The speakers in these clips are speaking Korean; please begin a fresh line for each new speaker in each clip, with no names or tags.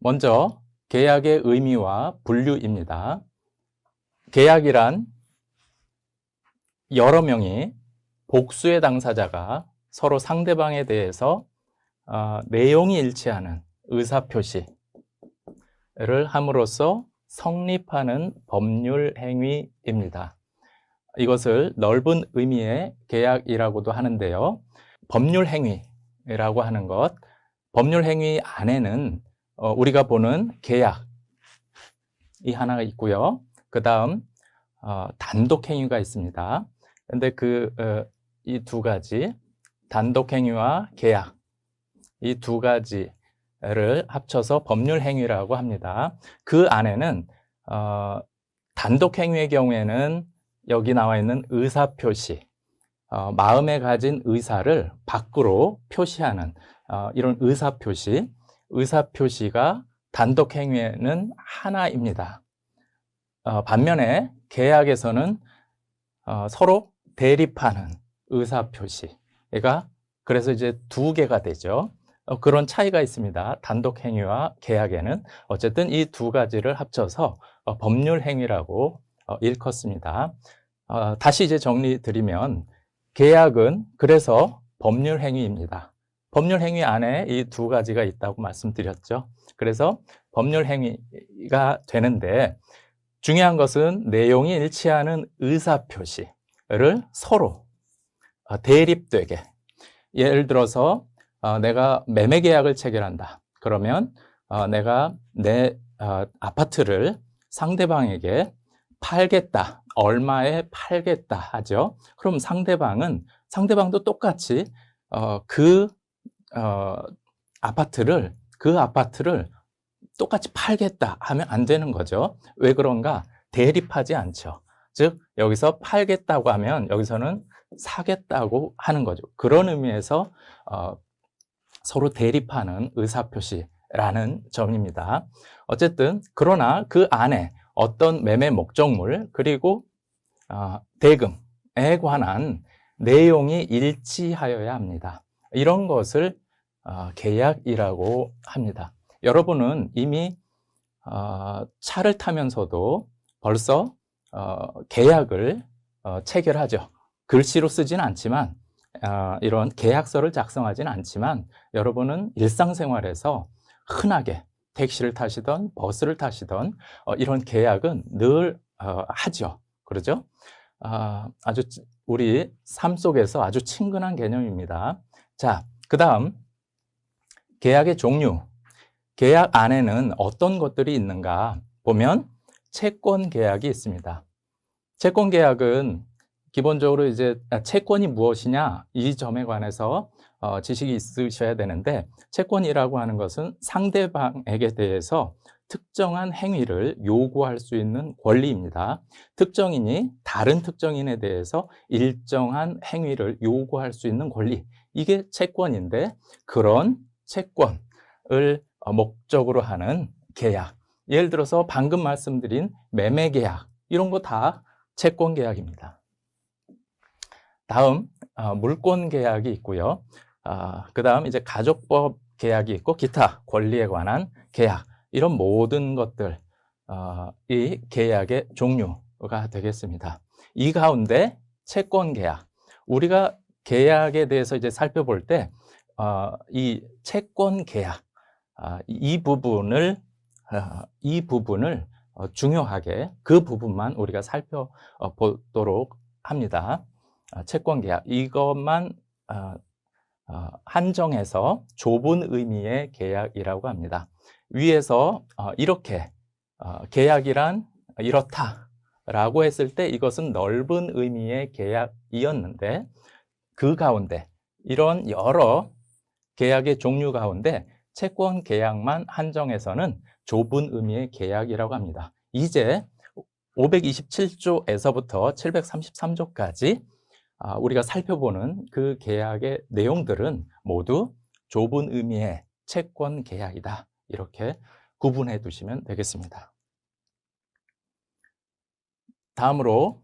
먼저 계약의 의미와 분류입니다. 계약이란 여러 명이 복수의 당사자가 서로 상대방에 대해서 내용이 일치하는 의사표시를 함으로써 성립하는 법률 행위입니다. 이것을 넓은 의미의 계약이라고도 하는데요. 법률 행위라고 하는 것, 법률 행위 안에는 우리가 보는 계약이 하나가 있고요. 그 다음 단독 행위가 있습니다. 근데 이 두 가지, 단독 행위와 계약, 이 두 가지를 합쳐서 법률 행위라고 합니다. 그 안에는 단독 행위의 경우에는 여기 나와 있는 의사표시, 마음에 가진 의사를 밖으로 표시하는 이런 의사표시가 단독 행위에는 하나입니다. 반면에 계약에서는 서로 대립하는 의사표시가 그래서 이제 두 개가 되죠. 그런 차이가 있습니다. 단독 행위와 계약에는 어쨌든 이 두 가지를 합쳐서 법률 행위라고 일컫습니다. 다시 이제 정리 드리면 계약은 그래서 법률 행위입니다. 법률 행위 안에 이 두 가지가 있다고 말씀드렸죠. 그래서 법률 행위가 되는데 중요한 것은 내용이 일치하는 의사표시를 서로 대립되게, 예를 들어서 내가 매매 계약을 체결한다. 그러면 내가 내 아파트를 상대방에게 팔겠다, 얼마에 팔겠다 하죠. 그럼 상대방도 똑같이 그 아파트를 똑같이 팔겠다 하면 안 되는 거죠. 왜 그런가? 대립하지 않죠. 즉 여기서 팔겠다고 하면 여기서는 사겠다고 하는 거죠. 그런 의미에서 서로 대립하는 의사표시라는 점입니다. 어쨌든 그러나 그 안에 어떤 매매 목적물 그리고 대금에 관한 내용이 일치하여야 합니다. 이런 것을 계약이라고 합니다. 여러분은 이미 차를 타면서도 벌써 계약을 체결하죠. 글씨로 쓰지는 않지만 이런 계약서를 작성하지는 않지만 여러분은 일상생활에서 흔하게 택시를 타시던 버스를 타시던 이런 계약은 늘 하죠. 그러죠? 아주 우리 삶 속에서 아주 친근한 개념입니다. 자, 그 다음 계약의 종류. 계약 안에는 어떤 것들이 있는가 보면 채권 계약이 있습니다. 채권 계약은 기본적으로 이제 채권이 무엇이냐 이 점에 관해서 지식이 있으셔야 되는데 채권이라고 하는 것은 상대방에게 대해서 특정한 행위를 요구할 수 있는 권리입니다. 특정인이 다른 특정인에 대해서 일정한 행위를 요구할 수 있는 권리, 이게 채권인데 그런 채권을 목적으로 하는 계약, 예를 들어서 방금 말씀드린 매매 계약 이런 거 다 채권 계약입니다. 다음 물권 계약이 있고요. 그 다음 이제 가족법 계약이 있고 기타 권리에 관한 계약, 이런 모든 것들 이 계약의 종류가 되겠습니다. 이 가운데 채권 계약, 우리가 계약에 대해서 이제 살펴볼 때 이 채권 계약 이 부분을 중요하게 그 부분만 우리가 살펴보도록 합니다. 채권 계약 이것만 한정해서 좁은 의미의 계약이라고 합니다. 위에서 이렇게 계약이란 이렇다라고 했을 때 이것은 넓은 의미의 계약이었는데 그 가운데 이런 여러 계약의 종류 가운데 채권 계약만 한정해서는 좁은 의미의 계약이라고 합니다. 이제 527조에서부터 733조까지 우리가 살펴보는 그 계약의 내용들은 모두 좁은 의미의 채권 계약이다. 이렇게 구분해 두시면 되겠습니다. 다음으로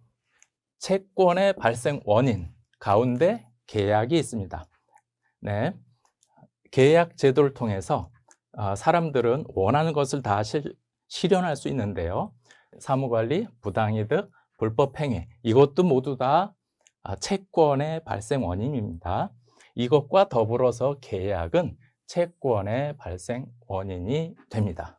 채권의 발생 원인 가운데 계약이 있습니다. 네, 계약 제도를 통해서 사람들은 원하는 것을 다 실현할 수 있는데요. 사무관리, 부당이득, 불법행위 이것도 모두 다 채권의 발생 원인입니다. 이것과 더불어서 계약은 채권의 발생 원인이 됩니다.